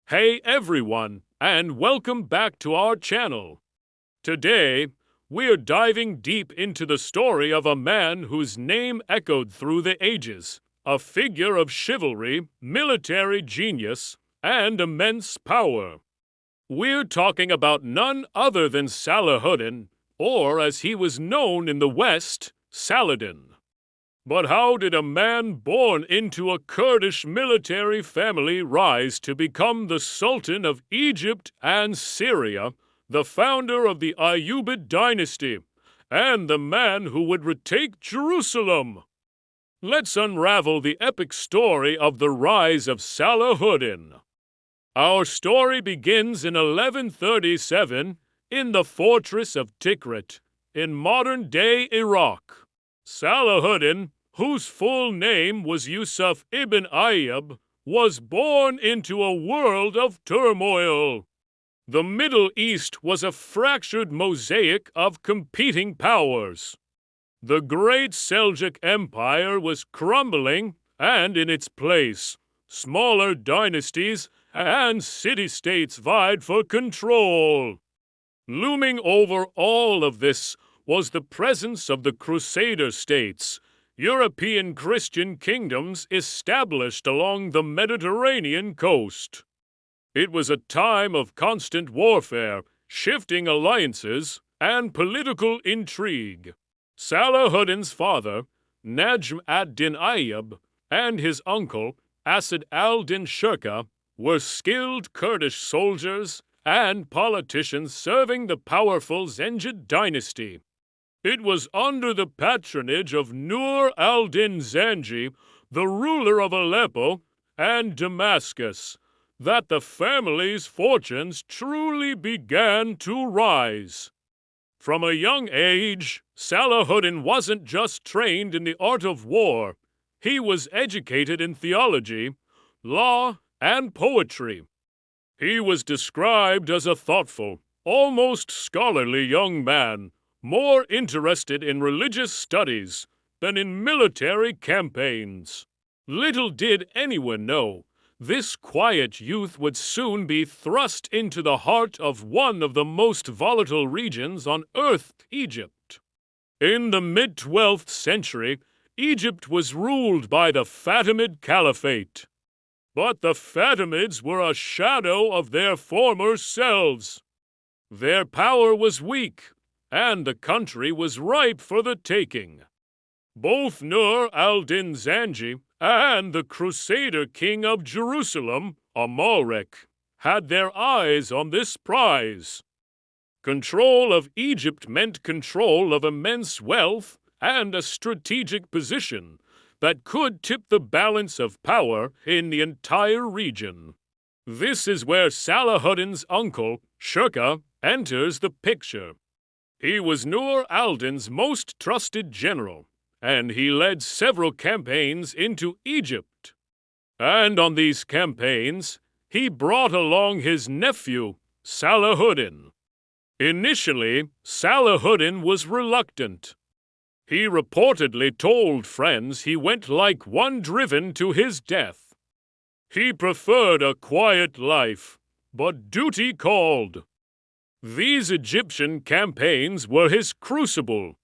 Hey everyone, and welcome back to our channel. Today, we're diving deep into the story of a man whose name echoed through the ages, a figure of chivalry, military genius, and immense power. We're talking about none other than Salahuddin, or as he was known in the West, Saladin. But how did a man born into a Kurdish military family rise to become the Sultan of Egypt and Syria, the founder of the Ayyubid dynasty, and the man who would retake Jerusalem? Let's unravel the epic story of the rise of Salahuddin. Our story begins in 1137 in the fortress of Tikrit, in modern-day Iraq. Salahuddin, whose full name was Yusuf ibn Ayyub, was born into a world of turmoil. The Middle East was a fractured mosaic of competing powers. The great Seljuk Empire was crumbling, and in its place, smaller dynasties and city-states vied for control. Looming over all of this was the presence of the Crusader states, European Christian kingdoms established along the Mediterranean coast. It was a time of constant warfare, shifting alliances, and political intrigue. Salahuddin's father, Najm ad-Din Ayyub, and his uncle, Asad al-Din Shirkuh, were skilled Kurdish soldiers and politicians serving the powerful Zengid dynasty. It was under the patronage of Nur al-Din Zanji, the ruler of Aleppo and Damascus, that the family's fortunes truly began to rise. From a young age, Salahuddin wasn't just trained in the art of war. He was educated in theology, law, and poetry. He was described as a thoughtful, almost scholarly young man, more interested in religious studies than in military campaigns. Little did anyone know, this quiet youth would soon be thrust into the heart of one of the most volatile regions on earth, Egypt. In the mid-12th century, Egypt was ruled by the Fatimid Caliphate. But the Fatimids were a shadow of their former selves. Their power was weak, and the country was ripe for the taking. Both Nur al-Din Zanji and the Crusader king of Jerusalem, Amalric, had their eyes on this prize. Control of Egypt meant control of immense wealth and a strategic position that could tip the balance of power in the entire region. This is where Salahuddin's uncle, Shirkuh, enters the picture. He was Nur al-Din's most trusted general, and he led several campaigns into Egypt. And on these campaigns, he brought along his nephew, Salahuddin. Initially, Salahuddin was reluctant. He reportedly told friends he went like one driven to his death. He preferred a quiet life, but duty called. These Egyptian campaigns were his crucible.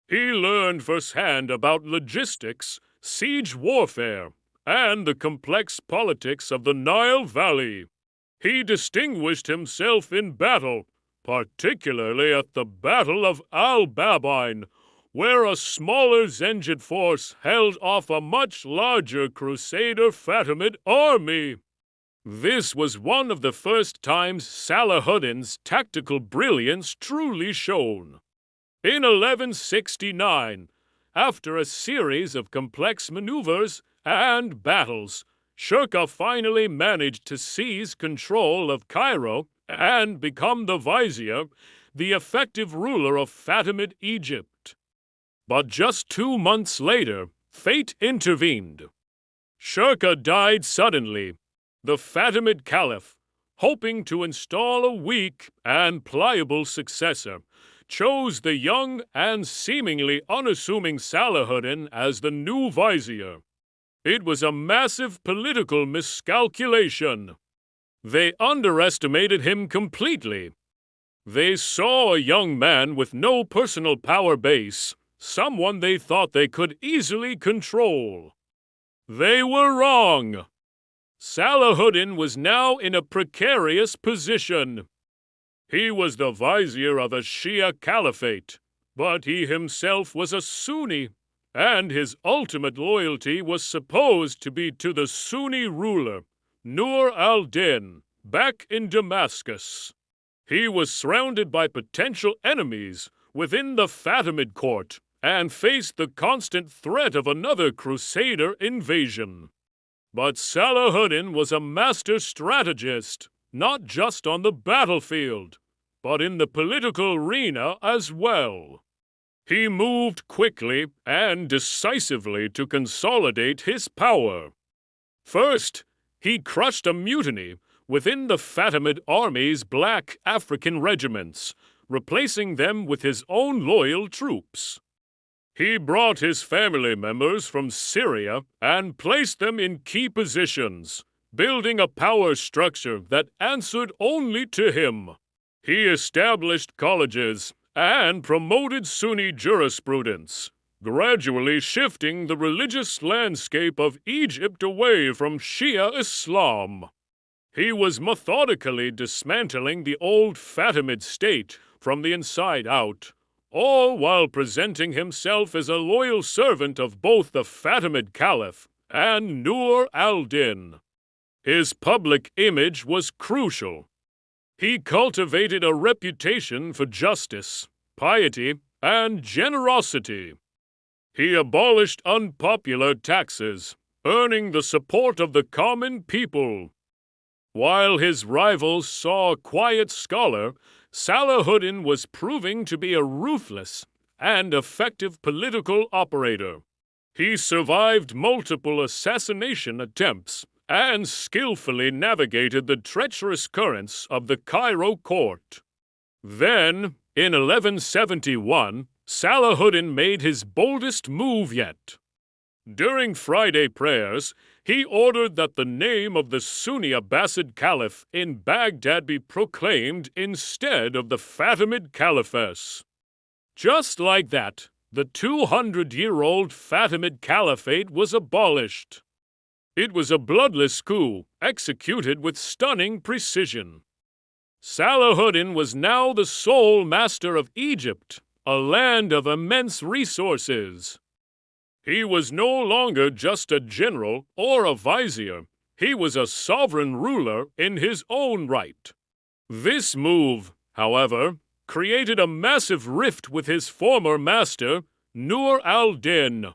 He learned firsthand about logistics, siege warfare, and the complex politics of the Nile Valley. He distinguished himself in battle, particularly at the Battle of Al-Babain, where a smaller Zengid force held off a much larger Crusader Fatimid army. This was one of the first times Salahuddin's tactical brilliance truly shone. In 1169, after a series of complex maneuvers and battles, Shirkuh finally managed to seize control of Cairo and become the vizier, the effective ruler of Fatimid Egypt. But just 2 months later, fate intervened. Shirkuh died suddenly. The Fatimid Caliph, hoping to install a weak and pliable successor, chose the young and seemingly unassuming Salahuddin as the new vizier. It was a massive political miscalculation. They underestimated him completely. They saw a young man with no personal power base, someone they thought they could easily control. They were wrong. Salahuddin was now in a precarious position. He was the vizier of a Shia caliphate, but he himself was a Sunni, and his ultimate loyalty was supposed to be to the Sunni ruler, Nur al-Din, back in Damascus. He was surrounded by potential enemies within the Fatimid court and faced the constant threat of another Crusader invasion. But Salahuddin was a master strategist, not just on the battlefield, but in the political arena as well. He moved quickly and decisively to consolidate his power. First, he crushed a mutiny within the Fatimid army's black African regiments, replacing them with his own loyal troops. He brought his family members from Syria and placed them in key positions, building a power structure that answered only to him. He established colleges and promoted Sunni jurisprudence, gradually shifting the religious landscape of Egypt away from Shia Islam. He was methodically dismantling the old Fatimid state from the inside out, all while presenting himself as a loyal servant of both the Fatimid Caliph and Nur al-Din. His public image was crucial. He cultivated a reputation for justice, piety, and generosity. He abolished unpopular taxes, earning the support of the common people. While his rivals saw a quiet scholar, Salahuddin was proving to be a ruthless and effective political operator. He survived multiple assassination attempts and skillfully navigated the treacherous currents of the Cairo court. Then, in 1171, Salahuddin made his boldest move yet. During Friday prayers, he ordered that the name of the Sunni Abbasid Caliph in Baghdad be proclaimed instead of the Fatimid Caliphate. Just like that, the 200-year-old Fatimid Caliphate was abolished. It was a bloodless coup executed with stunning precision. Salahuddin was now the sole master of Egypt, a land of immense resources. He was no longer just a general or a vizier. He was a sovereign ruler in his own right. This move, however, created a massive rift with his former master, Nur al-Din.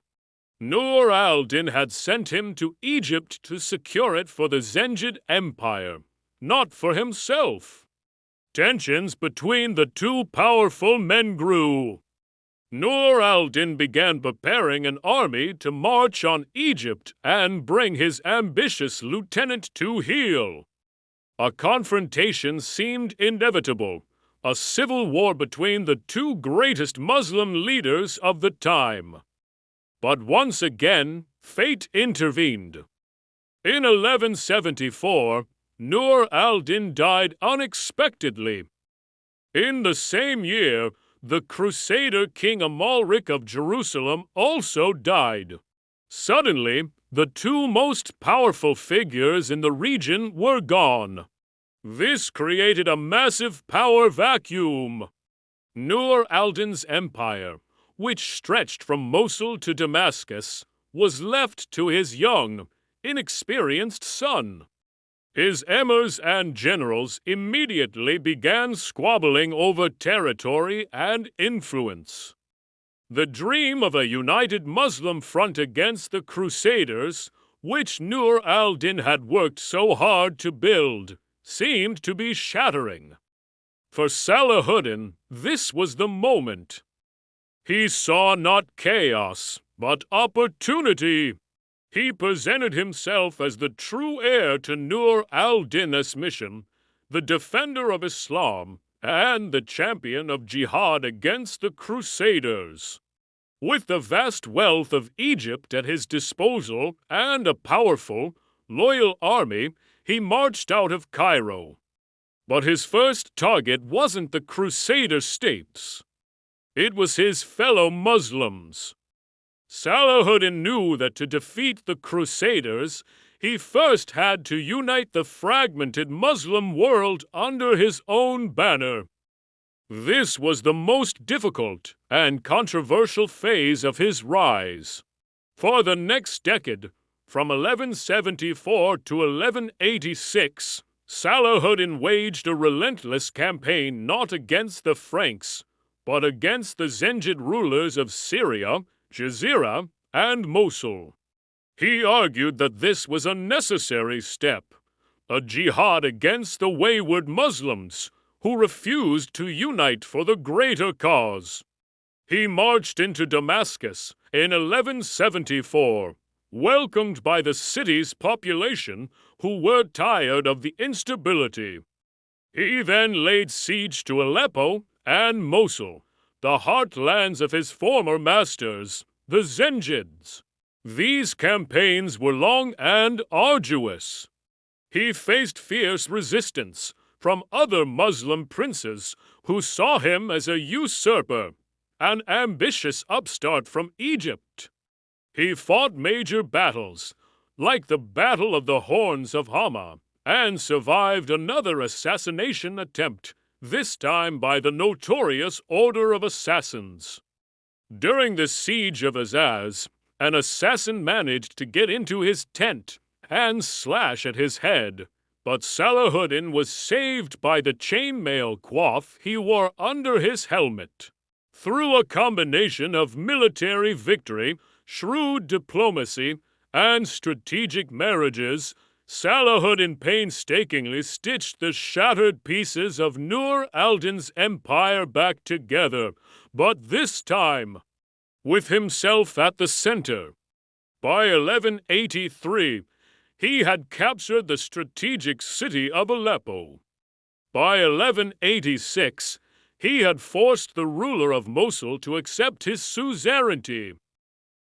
Nur al-Din had sent him to Egypt to secure it for the Zengid Empire, not for himself. Tensions between the two powerful men grew. Nur al-Din began preparing an army to march on Egypt and bring his ambitious lieutenant to heel. A confrontation seemed inevitable, a civil war between the two greatest Muslim leaders of the time. But once again, fate intervened. In 1174, Nur al-Din died unexpectedly. In the same year, the Crusader King Amalric of Jerusalem also died. Suddenly, the two most powerful figures in the region were gone. This created a massive power vacuum. Nur al-Din's empire, which stretched from Mosul to Damascus, was left to his young, inexperienced son. His emirs and generals immediately began squabbling over territory and influence. The dream of a united Muslim front against the Crusaders, which Nur al-Din had worked so hard to build, seemed to be shattering. For Salahuddin, this was the moment. He saw not chaos, but opportunity. He presented himself as the true heir to Nur al-Din's mission, the defender of Islam, and the champion of jihad against the Crusaders. With the vast wealth of Egypt at his disposal and a powerful, loyal army, he marched out of Cairo. But his first target wasn't the Crusader states. It was his fellow Muslims. Salahuddin knew that to defeat the Crusaders, he first had to unite the fragmented Muslim world under his own banner. This was the most difficult and controversial phase of his rise. For the next decade, from 1174 to 1186, Salahuddin waged a relentless campaign not against the Franks, but against the Zengid rulers of Syria, Jazira, and Mosul. He argued that this was a necessary step, a jihad against the wayward Muslims who refused to unite for the greater cause. He marched into Damascus in 1174, welcomed by the city's population who were tired of the instability. He then laid siege to Aleppo and Mosul, the heartlands of his former masters, the Zengids. These campaigns were long and arduous. He faced fierce resistance from other Muslim princes who saw him as a usurper, an ambitious upstart from Egypt. He fought major battles, like the Battle of the Horns of Hama, and survived another assassination attempt, this time by the notorious Order of Assassins. During the siege of Azaz, an assassin managed to get into his tent and slash at his head, but Salahuddin was saved by the chainmail coif he wore under his helmet. Through a combination of military victory, shrewd diplomacy, and strategic marriages, Salahuddin painstakingly stitched the shattered pieces of Nur al-Din's empire back together, but this time with himself at the center. By 1183, he had captured the strategic city of Aleppo. By 1186, he had forced the ruler of Mosul to accept his suzerainty.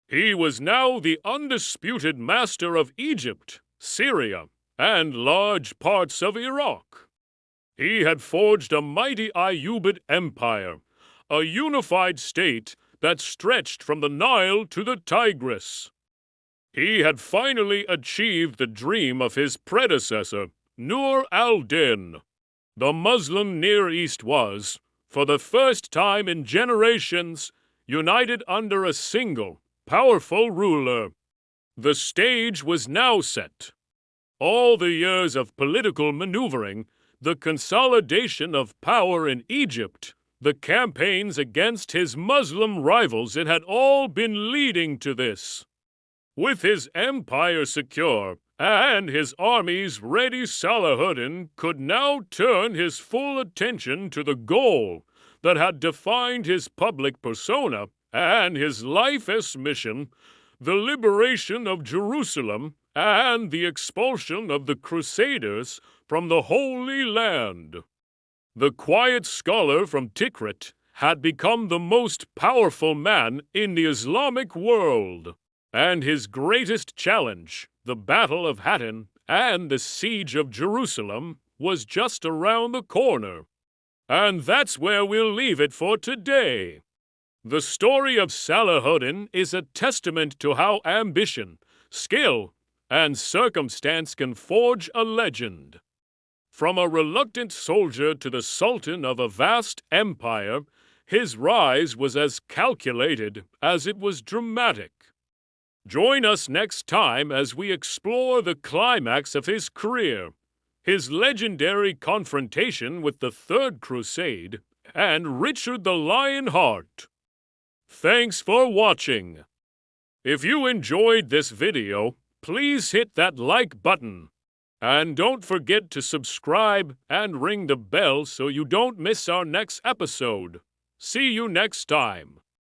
He was now the undisputed master of Egypt, Syria, and large parts of Iraq. He had forged a mighty Ayyubid empire, a unified state that stretched from the Nile to the Tigris. He had finally achieved the dream of his predecessor, Nur al-Din. The Muslim Near East was, for the first time in generations, united under a single, powerful ruler. The stage was now set. All the years of political maneuvering, the consolidation of power in Egypt, the campaigns against his Muslim rivals, it had all been leading to this. With his empire secure and his armies ready, Salahuddin could now turn his full attention to the goal that had defined his public persona and his life's mission, the liberation of Jerusalem and the expulsion of the Crusaders from the Holy Land. The quiet scholar from Tikrit had become the most powerful man in the Islamic world, and his greatest challenge, the Battle of Hattin and the Siege of Jerusalem, was just around the corner. And that's where we'll leave it for today. The story of Salahuddin is a testament to how ambition, skill, and circumstance can forge a legend. From a reluctant soldier to the sultan of a vast empire, his rise was as calculated as it was dramatic. Join us next time as we explore the climax of his career, his legendary confrontation with the Third Crusade, and Richard the Lionheart. Thanks for watching. If you enjoyed this video, please hit that like button. And don't forget to subscribe and ring the bell so you don't miss our next episode. See you next time.